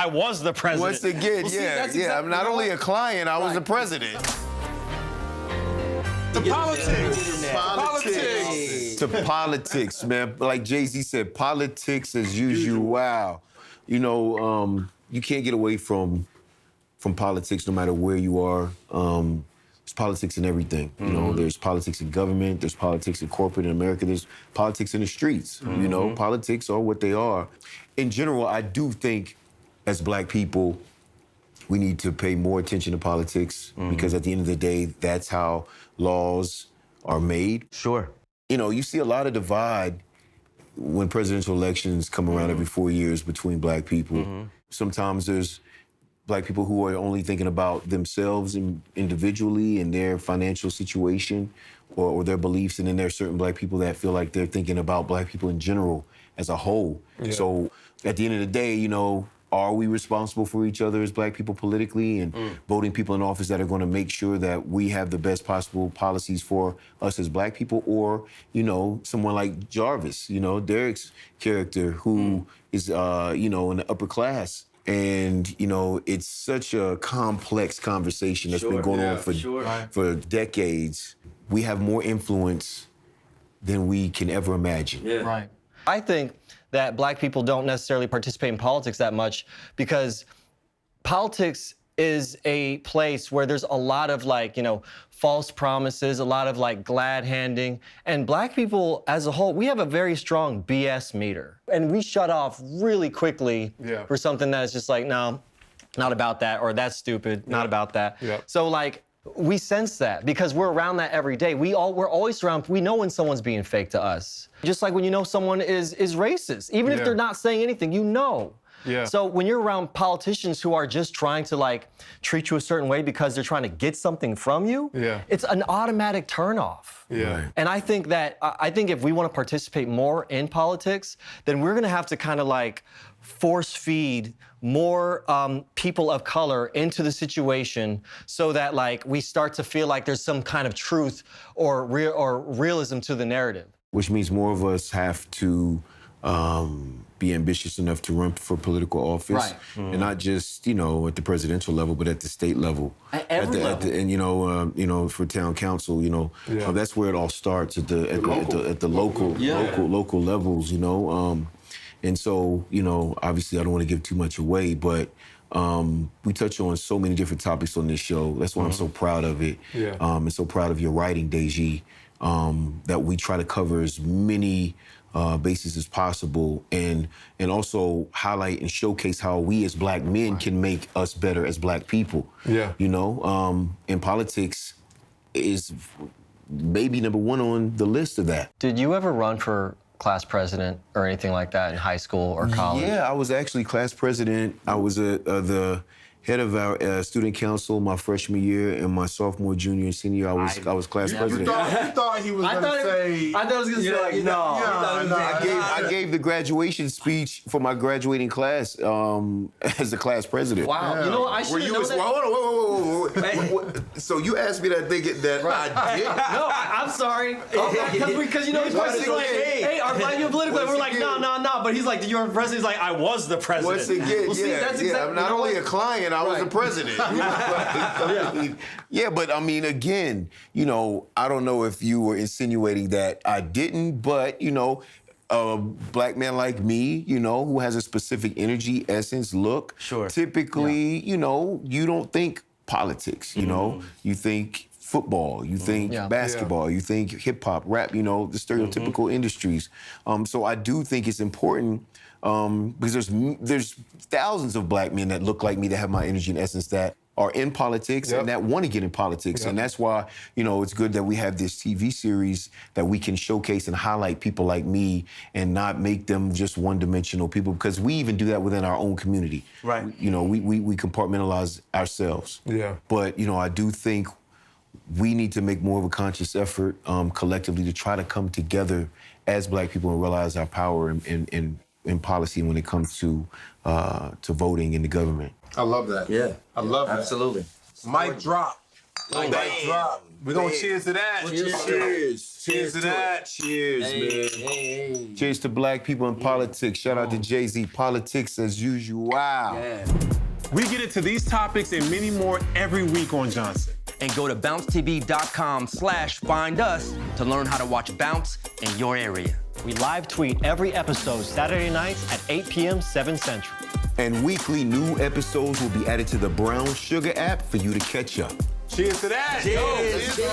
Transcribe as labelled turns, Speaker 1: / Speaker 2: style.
Speaker 1: I was the president.
Speaker 2: Once again,
Speaker 1: Well, see,
Speaker 2: yeah.
Speaker 1: exactly
Speaker 2: I'm not only a client, I was the president.
Speaker 3: To politics.
Speaker 2: To politics, man. Like Jay-Z said, politics as usual. Wow. You know, you can't get away from politics no matter where you are. There's politics in everything. You know, there's politics in government, there's politics in corporate in America, there's politics in the streets. You know, politics are what they are. In general, I do think as Black people, we need to pay more attention to politics because at the end of the day, that's how laws are made.
Speaker 1: Sure.
Speaker 2: You know, you see a lot of divide when presidential elections come around every 4 years between Black people. Sometimes there's Black people who are only thinking about themselves individually and their financial situation or their beliefs, and then there are certain Black people that feel like they're thinking about Black people in general as a whole. Yeah. So at the end of the day, you know, are we responsible for each other as Black people politically and voting people in office that are going to make sure that we have the best possible policies for us as Black people? Or, you know, someone like Jarvis, you know, Derek's character who is, you know, in the upper class. And, you know, it's such a complex conversation that's been going on for decades. We have more influence than we can ever imagine.
Speaker 1: Yeah. Right. I think that Black people don't necessarily participate in politics that much because politics is a place where there's a lot of, like, you know, false promises, a lot of, like, glad handing. And Black people as a whole, we have a very strong BS meter. And we shut off really quickly for something that is just like, no, not about that, or that's stupid, not about that. So, like, we sense that because we're around that every day. We're always around, we know when someone's being fake to us. Just like when you know someone is racist, even if they're not saying anything, you know. So when you're around politicians who are just trying to, like, treat you a certain way because they're trying to get something from you, it's an automatic turnoff. And I think that, if we want to participate more in politics, then we're gonna have to kind of, like, force feed more people of color into the situation so that, like, we start to feel like there's some kind of truth or realism to the narrative.
Speaker 2: Which means more of us have to be ambitious enough to run for political office, and not just, you know, at the presidential level, but at the state level,
Speaker 1: at every level.
Speaker 2: And you know, for town council, you know, that's where it all starts at the local levels, you know. And so, you know, obviously, I don't want to give too much away, but we touch on so many different topics on this show. That's why I'm so proud of it, and so proud of your writing, Deji, that we try to cover as many bases as possible, and also highlight and showcase how we as Black men can make us better as Black people. You know, and politics is maybe number one on the list of that.
Speaker 1: Did you ever run for class president or anything like that in high school or college?
Speaker 2: Yeah, I was actually class president. I was the head of our student council my freshman year, and my sophomore, junior, and senior, I was class president.
Speaker 3: You thought he was going to say...
Speaker 1: I thought he was going to say, like, no.
Speaker 2: I gave the graduation speech for my graduating class as the class president.
Speaker 1: Wow. You know what? I should have known that.
Speaker 2: Hold on, wait. So you asked me that thinking that I did?
Speaker 1: No, I'm sorry. Because, you know, he's like, hey, our Black people political, and we're like, no. But he's like, did you run for president? He's like, I was the president.
Speaker 2: Once again,
Speaker 1: well, see, that's exactly,
Speaker 2: I'm not only a client, I was the president. But I mean, again, you know, I don't know if you were insinuating that I didn't, but, you know, a Black man like me, you know, who has a specific energy, essence, look, typically, you know, you don't think politics, you know, you think football, you think basketball, you think hip hop, rap, you know, the stereotypical industries. So I do think it's important because there's thousands of Black men that look like me that have my energy and essence that are in politics and that want to get in politics. And that's why, you know, it's good that we have this TV series that we can showcase and highlight people like me and not make them just one-dimensional people, because we even do that within our own community. You know, we compartmentalize ourselves. But, you know, I do think we need to make more of a conscious effort collectively to try to come together as Black people and realize our power in policy when it comes to voting in the government.
Speaker 3: I love that.
Speaker 1: Yeah.
Speaker 3: I love that.
Speaker 1: Absolutely.
Speaker 3: Mic drop. We're gonna cheers to that.
Speaker 2: Cheers
Speaker 3: to that.
Speaker 2: Cheers, man. Cheers to black people in politics. Shout out to Jay-Z. Politics as usual. Wow.
Speaker 4: Yeah.
Speaker 3: We get into these topics and many more every week on Johnson.
Speaker 4: And go to bouncetv.com/find us to learn how to watch Bounce in your area.
Speaker 1: We live tweet every episode Saturday nights at 8 p.m. 7 Central.
Speaker 2: And weekly new episodes will be added to the Brown Sugar app for you to catch up.
Speaker 3: Cheers to that.
Speaker 4: Cheers. Cheers.